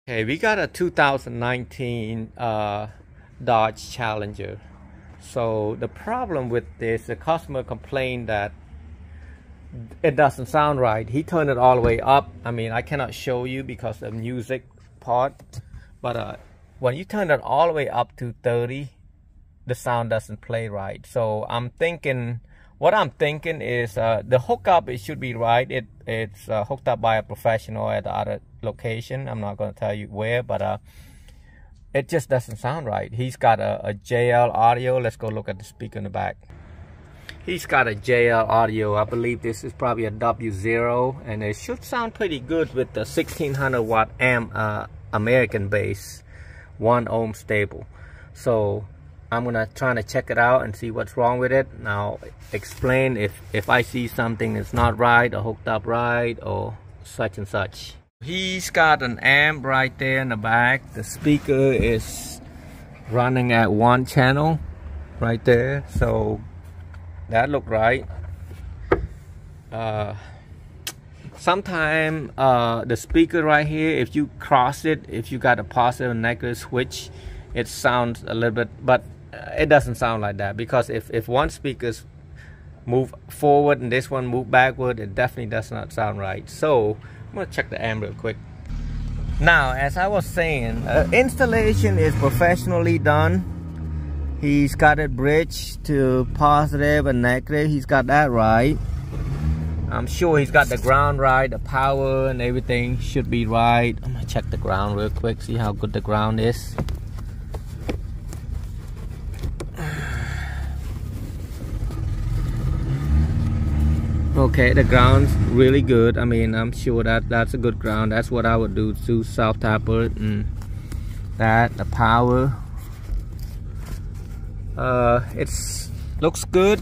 Okay, we got a 2019 Dodge Challenger. So the problem with this, the customer complained that it doesn't sound right. He turned it all the way up. I mean, I cannot show you because of the music part, but when you turn it all the way up to 30, the sound doesn't play right. So what I'm thinking is the hookup, it should be right. It's hooked up by a professional at the other location. I'm not going to tell you where, but it just doesn't sound right. He's got a JL audio. Let's go look at the speaker in the back. He's got a JL audio. I believe this is probably a W0, and it should sound pretty good with the 1600 watt amp American bass, 1 ohm stable. So I'm gonna try to check it out and see what's wrong with it. Now explain if I see something that's not right or hooked up right or such and such. He's got an amp right there in the back. The speaker is running at 1 channel right there, so that looked right. Sometime the speaker right here, if you cross it, if you got a positive and negative switch, it sounds a little bit, but it doesn't sound like that, because if one speaker's move forward and this one move backward, it definitely does not sound right. So I'm gonna check the amp real quick. Now, as I was saying, installation is professionally done. He's got it bridged to positive and negative. He's got that right. I'm sure he's got the ground right, the power and everything should be right. I'm gonna check the ground real quick, see how good the ground is. Okay, the ground's really good. I mean, I'm sure that's a good ground. That's what I would do to South Tapper. And that, the power, it's looks good.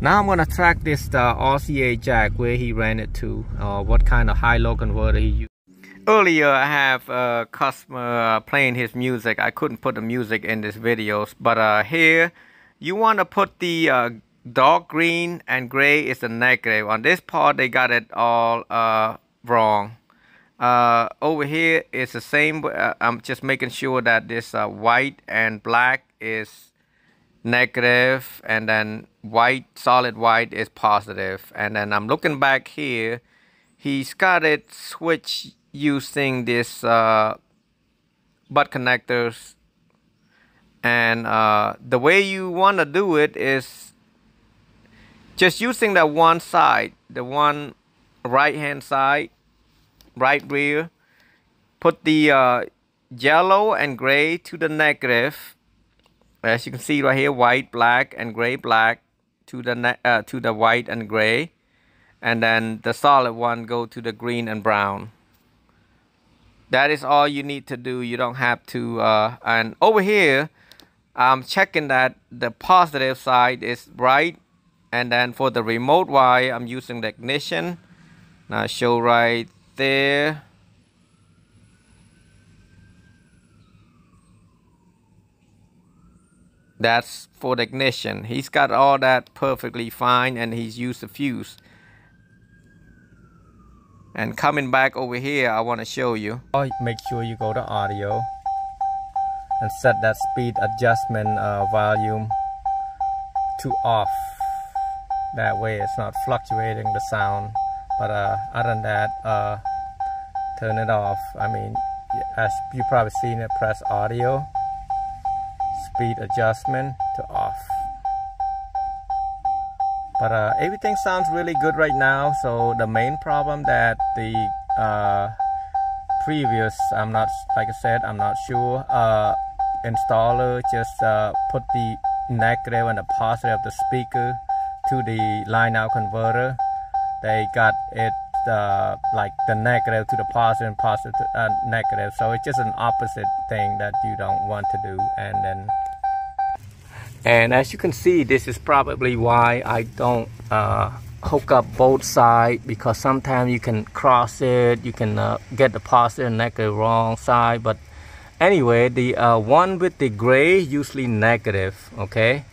Now I'm gonna track this RCA jack, where he ran it to, what kind of high-low converter he used. Earlier I have a customer playing his music. I couldn't put the music in this videos, but here you want to put the dark green and gray is the negative. On this part they got it all wrong. Over here it's the same. I'm just making sure that this white and black is negative, and then white, solid white, is positive. And then I'm looking back here, he's got it switched using this butt connectors, and the way you want to do it is just using that one side, the one right hand side, right rear. Put the yellow and gray to the negative. As you can see right here, white, black, and gray, black to the white and gray, and then the solid one go to the green and brown. That is all you need to do. You don't have to. And over here, I'm checking that the positive side is right. And then for the remote wire, I'm using the ignition. Now show right there. That's for the ignition. He's got all that perfectly fine, and he's used the fuse. And coming back over here, I want to show you. Make sure you go to audio and set that speed adjustment volume to off. That way it's not fluctuating the sound. But other than that, turn it off. I mean, as you probably seen it, press audio, speed adjustment to off. But everything sounds really good right now. So the main problem that the previous, I'm not, like I said, I'm not sure, installer just put the negative and the positive of the speaker to the line out converter. They got it like the negative to the positive and positive to negative. So it's just an opposite thing that you don't want to do. And as you can see, this is probably why I don't hook up both sides, because sometimes you can cross it, you can get the positive and negative wrong side. But anyway, the one with the gray usually negative, okay,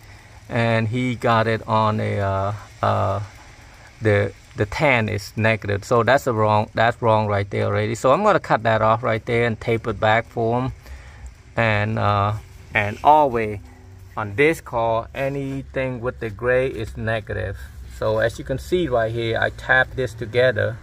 and he got it on a the the 10 is negative, so that's wrong right there already. So I'm going to cut that off right there and tape it back for him. And always on this call, anything with the gray is negative. So as you can see right here, I tap this together,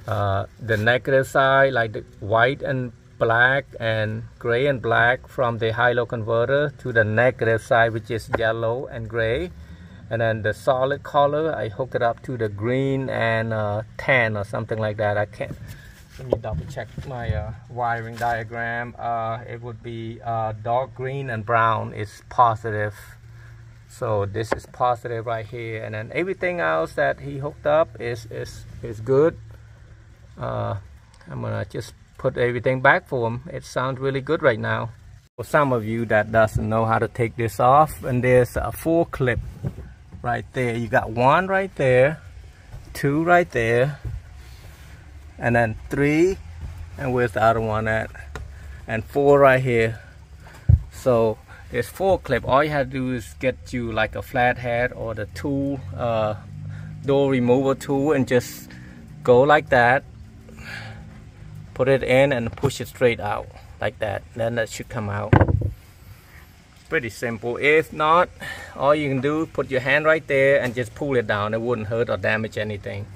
the negative side, like the white and black and gray and black, from the high-low converter to the negative side, which is yellow and gray. And then the solid color, I hook it up to the green and tan or something like that. I can't, let me double check my wiring diagram. It would be dark green and brown is positive. So this is positive right here. And then everything else that he hooked up is good. I'm gonna just put everything back for him. It sounds really good right now. For some of you that doesn't know how to take this off, and there's a full clip right there. You got one right there, two right there, and then three, and where's the other one at, and four right here. So it's full clip. All you have to do is get you like a flathead or the tool, door removal tool, and just go like that, put it in and push it straight out like that. Then that should come out. Pretty simple. If not, all you can do, put your hand right there and just pull it down. It wouldn't hurt or damage anything.